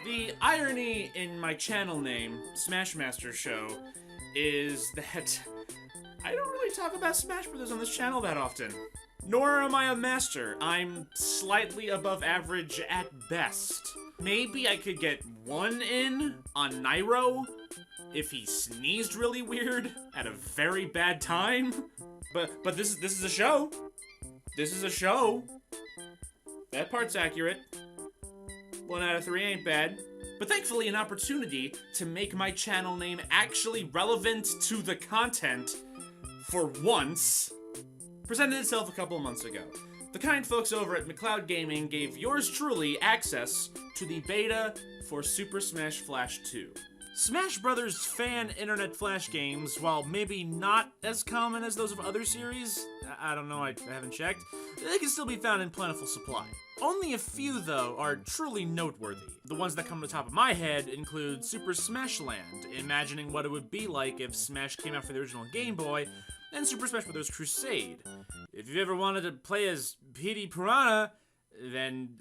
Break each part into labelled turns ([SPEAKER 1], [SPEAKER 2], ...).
[SPEAKER 1] The irony in my channel name, Smashmaster Show, is that I don't really talk about Smash Brothers on this channel that often. Nor am I a master. I'm slightly above average at best. Maybe I could get one in on Nairo if he sneezed really weird at a very bad time. But this is a show. This is a show. That part's accurate. 1 out of 3 ain't bad. But thankfully, an opportunity to make my channel name actually relevant to the content for once presented itself a couple of months ago. The kind folks over at McLeodGaming gave yours truly access to the beta for Super Smash Flash 2. Smash Brothers fan internet flash games, while maybe not as common as those of other series, I don't know, I haven't checked, they can still be found in plentiful supply. Only a few, though, are truly noteworthy. The ones that come to the top of my head include Super Smash Land, imagining what it would be like if Smash came out for the original Game Boy, and Super Smash Bros. Crusade. If you ever wanted to play as Petey Piranha, then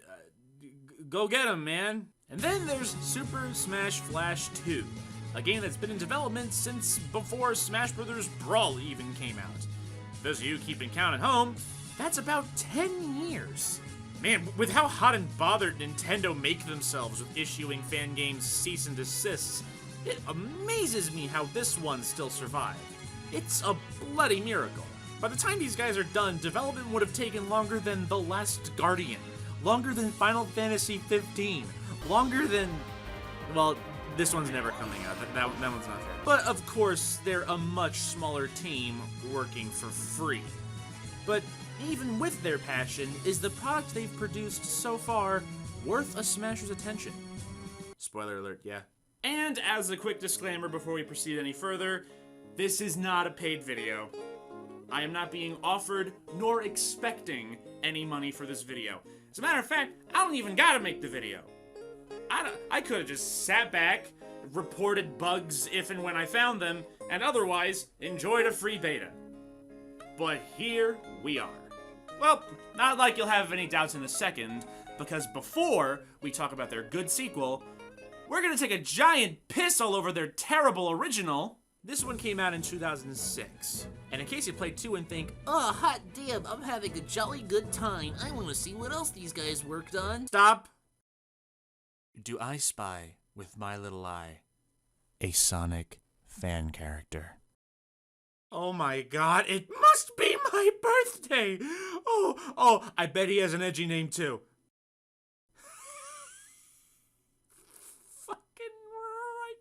[SPEAKER 1] go get him, man. And then there's Super Smash Flash 2, a game that's been in development since before Smash Bros. Brawl even came out. For those of you keeping count at home, that's about 10 years. Man, with how hot and bothered Nintendo make themselves with issuing fan games cease and desists, it amazes me how this one still survived. It's a bloody miracle. By the time these guys are done, development would have taken longer than The Last Guardian, longer than Final Fantasy 15, longer than... well, this one's never coming out. That one's not fair. But of course, they're a much smaller team working for free. But even with their passion, is the product they've produced so far worth a Smasher's attention? Spoiler alert, yeah. And as a quick disclaimer before we proceed any further, this is not a paid video. I am not being offered nor expecting any money for this video. As a matter of fact, I don't even gotta make the video. I could have just sat back, reported bugs if and when I found them, and otherwise enjoyed a free beta. But here we are. Well, not like you'll have any doubts in a second, because before we talk about their good sequel, we're gonna take a giant piss all over their terrible original. This one came out in 2006. And in case you played 2 and think,
[SPEAKER 2] oh, hot damn, I'm having a jolly good time. I want to see what else these guys worked on.
[SPEAKER 1] Stop. Do I spy with my little eye a Sonic fan character? Oh my god, it must be my birthday! Oh, I bet he has an edgy name too. Fucking right.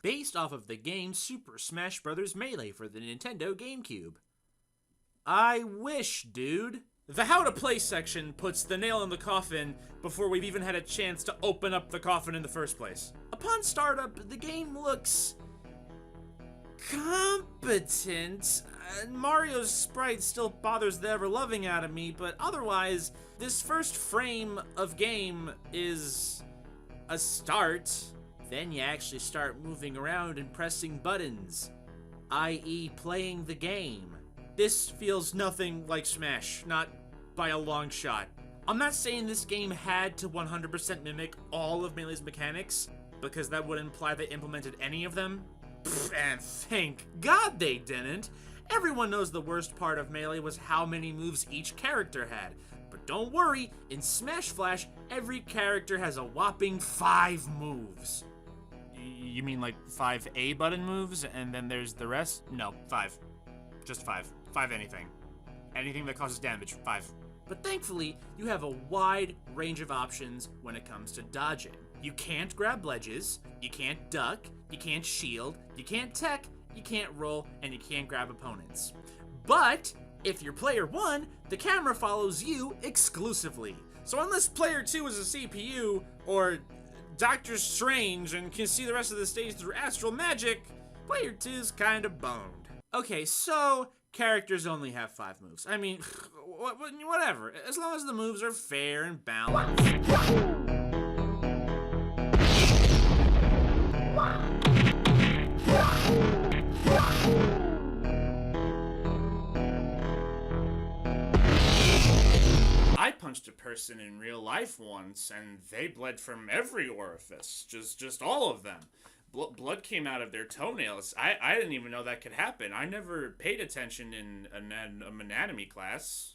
[SPEAKER 1] Based off of the game Super Smash Bros. Melee for the Nintendo GameCube. I wish, dude. The how to play section puts the nail in the coffin before we've even had a chance to open up the coffin in the first place. Upon startup, the game looks competent. Mario's sprite still bothers the ever-loving out of me, but otherwise, this first frame of game is a start. Then you actually start moving around and pressing buttons, i.e. playing the game. This feels nothing like Smash, not by a long shot. I'm not saying this game had to 100% mimic all of Melee's mechanics, because that would imply they implemented any of them. And thank God they didn't. Everyone knows the worst part of Melee was how many moves each character had. But don't worry, in Smash Flash, every character has a whopping 5 moves. You mean like 5 A button moves, and then there's the rest? No, 5. Just 5. 5 anything. Anything that causes damage, 5. But thankfully, you have a wide range of options when it comes to dodging. You can't grab ledges, you can't duck, you can't shield, you can't tech, you can't roll, and you can't grab opponents. But if you're player 1, the camera follows you exclusively. So unless player 2 is a CPU, or Doctor Strange and can see the rest of the stage through astral magic, player 2's kinda boned. Okay, so characters only have 5 moves. I mean, whatever, as long as the moves are fair and balanced. I punched a person in real life once, and they bled from every orifice, just all of them. Blood came out of their toenails. I didn't even know that could happen. I never paid attention in an anatomy class.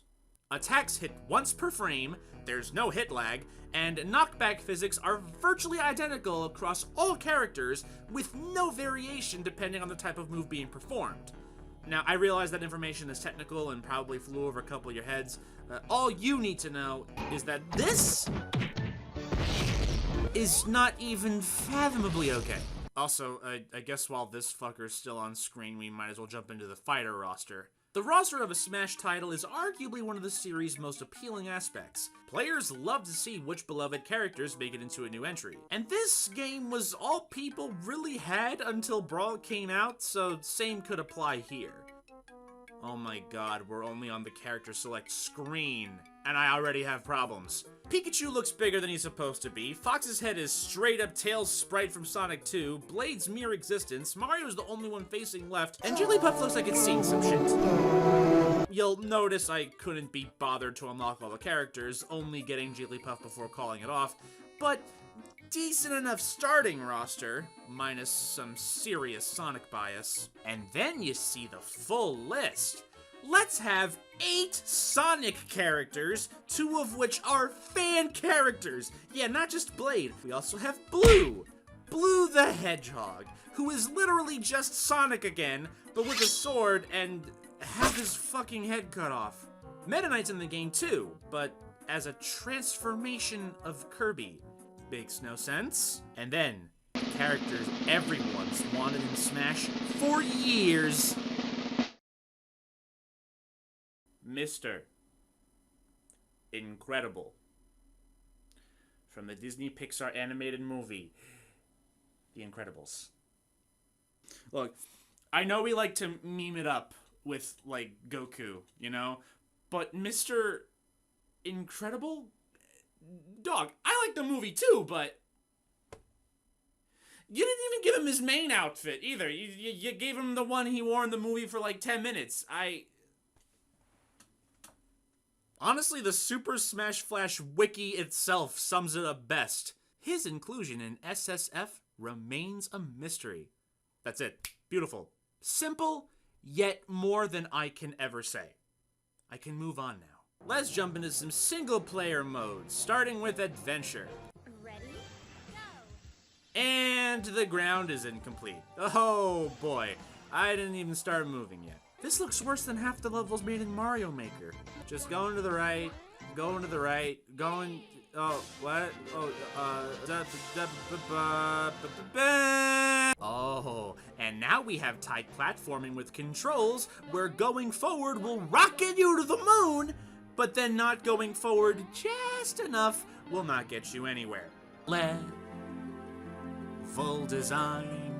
[SPEAKER 1] Attacks hit once per frame, there's no hit lag, and knockback physics are virtually identical across all characters, with no variation depending on the type of move being performed. Now, I realize that information is technical and probably flew over a couple of your heads. All you need to know is that this is not even fathomably okay. Also, I guess while this fucker's still on screen, we might as well jump into the fighter roster. The roster of a Smash title is arguably one of the series' most appealing aspects. Players love to see which beloved characters make it into a new entry. And this game was all people really had until Brawl came out, so same could apply here. Oh my god, we're only on the character select screen, and I already have problems. Pikachu looks bigger than he's supposed to be, Fox's head is straight up Tails' sprite from Sonic 2, Blade's mere existence, Mario's the only one facing left, and Jigglypuff looks like it's seen some shit. You'll notice I couldn't be bothered to unlock all the characters, only getting Jigglypuff before calling it off, but decent enough starting roster, minus some serious Sonic bias. And then you see the full list. Let's have 8 Sonic characters, 2 of which are fan characters. Yeah, not just Blade. We also have Blue the Hedgehog, who is literally just Sonic again, but with a sword and have his fucking head cut off. Meta Knight's in the game too, but as a transformation of Kirby. Makes no sense. And then, characters everyone's wanted in Smash for years. Mr. Incredible. From the Disney Pixar animated movie, The Incredibles. Look, I know we like to meme it up with, like, Goku, you know? But Mr. Incredible? Dog, I like the movie too, but you didn't even give him his main outfit either. You gave him the one he wore in the movie for like 10 minutes. Honestly, the Super Smash Flash wiki itself sums it up best. His inclusion in SSF remains a mystery. That's it. Beautiful. Simple, yet more than I can ever say. I can move on now. Let's jump into some single-player modes, starting with Adventure.
[SPEAKER 3] Ready? Go!
[SPEAKER 1] And the ground is incomplete. Oh boy, I didn't even start moving yet. This looks worse than half the levels made in Mario Maker. Just going to the right, going to the right, going... Oh, what? Oh, and now we have tight platforming with controls, where going forward will rocket you to the moon, but then not going forward just enough will not get you anywhere. Full design,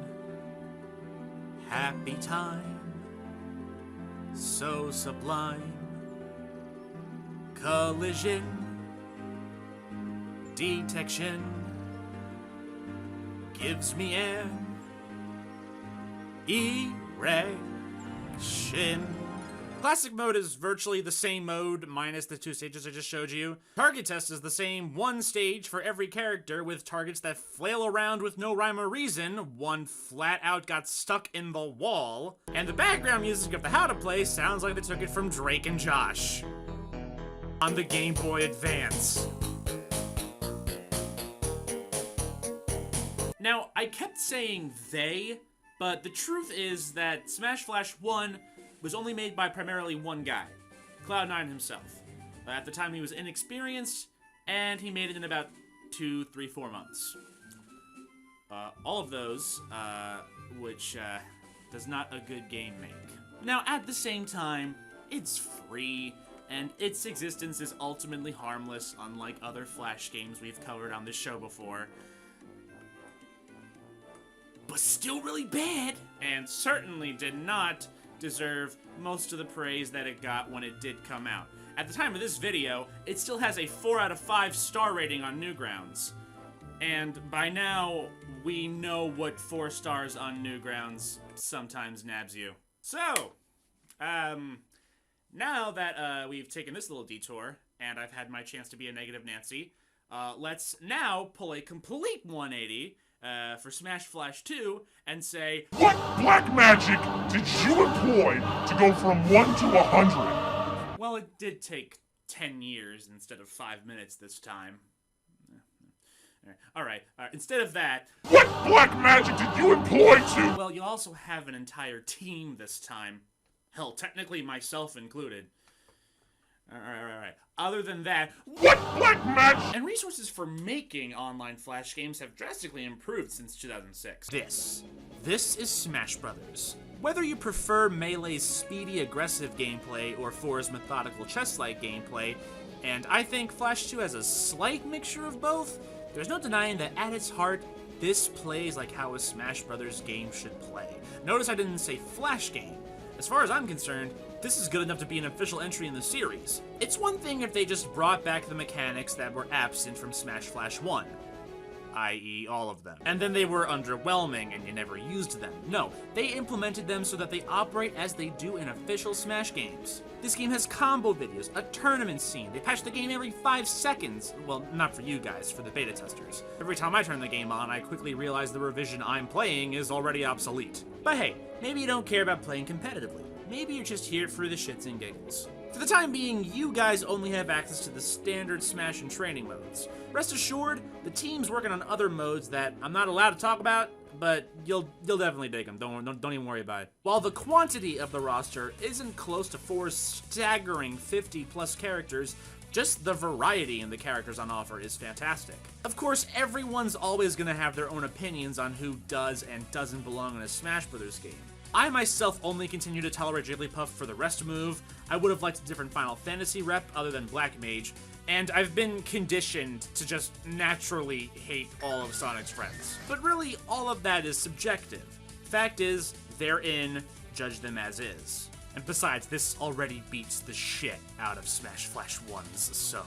[SPEAKER 1] happy time, so sublime, collision, detection, gives me an erection. Classic mode is virtually the same mode, minus the 2 stages I just showed you. Target test is the same 1 stage for every character, with targets that flail around with no rhyme or reason. One flat out got stuck in the wall. And the background music of the How to Play sounds like they took it from Drake and Josh on the Game Boy Advance. Now, I kept saying they, but the truth is that Smash Flash 1 was only made by primarily one guy, Cloud9 himself. At the time he was inexperienced, and he made it in about 2, 3, 4 months. All of those, which does not a good game make. Now, at the same time, it's free, and its existence is ultimately harmless, unlike other Flash games we've covered on this show before. But still really bad, and certainly did not deserve most of the praise that it got when it did come out. At the time of this video, it still has a 4 out of 5 star rating on Newgrounds. And by now, we know what 4 stars on Newgrounds sometimes nabs you. So, now that we've taken this little detour, and I've had my chance to be a negative Nancy. Let's now pull a complete 180 for Smash Flash 2 and say,
[SPEAKER 4] what black magic did you employ to go from 1 to 100?
[SPEAKER 1] Well, it did take 10 years instead of 5 minutes this time. Alright, instead of that...
[SPEAKER 4] What black magic did you employ to...
[SPEAKER 1] Well, you also have an entire team this time. Hell, technically myself included. Alright. Other than that...
[SPEAKER 4] What black magic...
[SPEAKER 1] And resources for making online Flash games have drastically improved since 2006. This is Smash Brothers. Whether you prefer Melee's speedy, aggressive gameplay or 4's methodical chess-like gameplay, and I think Flash 2 has a slight mixture of both, there's no denying that at its heart, this plays like how a Smash Brothers game should play. Notice I didn't say Flash game. As far as I'm concerned, this is good enough to be an official entry in the series. It's one thing if they just brought back the mechanics that were absent from Smash Flash 1. I.e. all of them. And then they were underwhelming and you never used them. No, they implemented them so that they operate as they do in official Smash games. This game has combo videos, a tournament scene, they patch the game every 5 seconds. Well, not for you guys, for the beta testers. Every time I turn the game on, I quickly realize the revision I'm playing is already obsolete. But hey, maybe you don't care about playing competitively. Maybe you're just here for the shits and giggles. For the time being, you guys only have access to the standard Smash and training modes. Rest assured, the team's working on other modes that I'm not allowed to talk about, but you'll definitely dig them. Don't even worry about it. While the quantity of the roster isn't close to 4's staggering 50+ characters, just the variety in the characters on offer is fantastic. Of course, everyone's always gonna have their own opinions on who does and doesn't belong in a Smash Brothers game. I myself only continue to tolerate Jigglypuff for the rest move. I would have liked a different Final Fantasy rep other than Black Mage, and I've been conditioned to just naturally hate all of Sonic's friends. But really, all of that is subjective. Fact is, they're in, judge them as is. And besides, this already beats the shit out of Smash Flash 1's, so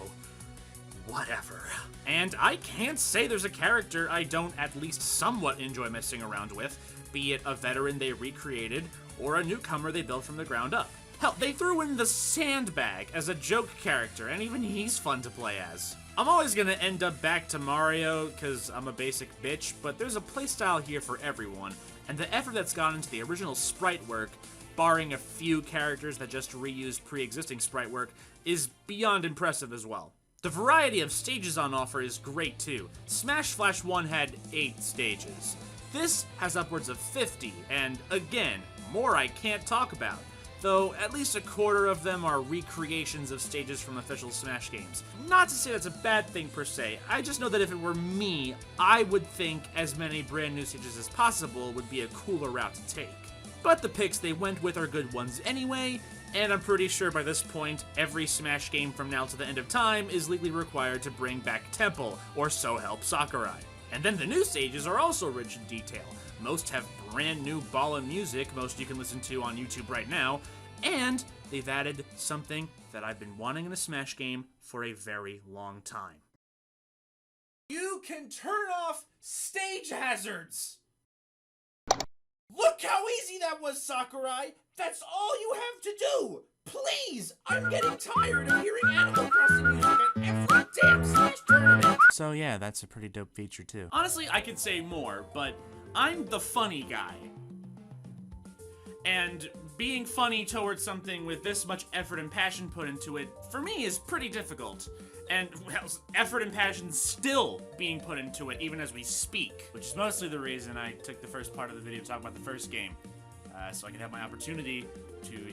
[SPEAKER 1] whatever. And I can't say there's a character I don't at least somewhat enjoy messing around with, be it a veteran they recreated, or a newcomer they built from the ground up. Hell, they threw in the Sandbag as a joke character, and even he's fun to play as. I'm always gonna end up back to Mario, cause I'm a basic bitch, but there's a playstyle here for everyone, and the effort that's gone into the original sprite work, barring a few characters that just reused pre-existing sprite work, is beyond impressive as well. The variety of stages on offer is great too. Smash Flash 1 had 8 stages. This has upwards of 50, and again, more I can't talk about, though at least a quarter of them are recreations of stages from official Smash games. Not to say that's a bad thing per se, I just know that if it were me, I would think as many brand new stages as possible would be a cooler route to take. But the picks they went with are good ones anyway, and I'm pretty sure by this point, every Smash game from now to the end of time is legally required to bring back Temple, or so help Sakurai. And then the new stages are also rich in detail. Most have brand new ballin' music, most you can listen to on YouTube right now, and they've added something that I've been wanting in a Smash game for a very long time. You can turn off stage hazards! Look how easy that was, Sakurai! That's all you have to do! Please! I'm getting tired of hearing Animal Crossing music at every damn Smash tournament! So yeah, that's a pretty dope feature too. Honestly, I could say more, but I'm the funny guy. And being funny towards something with this much effort and passion put into it, for me, is pretty difficult. And, well, effort and passion still being put into it, even as we speak. Which is mostly the reason I took the first part of the video to talk about the first game. So I could have my opportunity to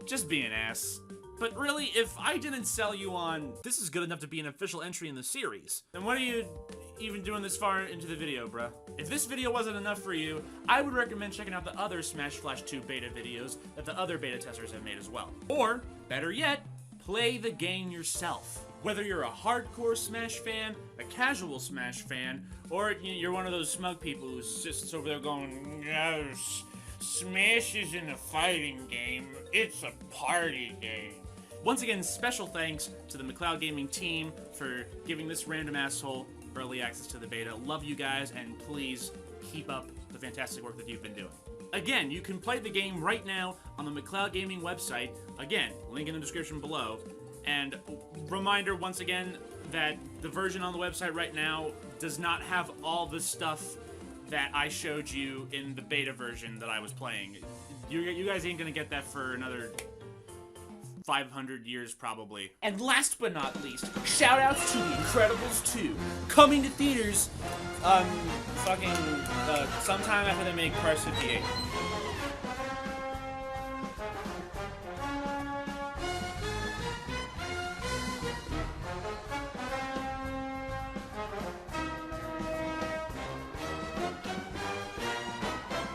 [SPEAKER 1] just be an ass. But really, if I didn't sell you on, this is good enough to be an official entry in the series, then what are you even doing this far into the video, bruh? If this video wasn't enough for you, I would recommend checking out the other Smash Flash 2 beta videos that the other beta testers have made as well. Or, better yet, play the game yourself. Whether you're a hardcore Smash fan, a casual Smash fan, or you're one of those smug people who's just over there going, yes, Smash isn't a fighting game, it's a party game. Once again, special thanks to the McLeodGaming team for giving this random asshole early access to the beta. Love you guys, and please keep up the fantastic work that you've been doing. Again, you can play the game right now on the McLeodGaming website. Again, link in the description below. And reminder once again that the version on the website right now does not have all the stuff that I showed you in the beta version that I was playing. You guys ain't gonna get that for another 500 years probably. And last but not least, shout outs to The Incredibles 2, coming to theaters sometime after they make Cars 58.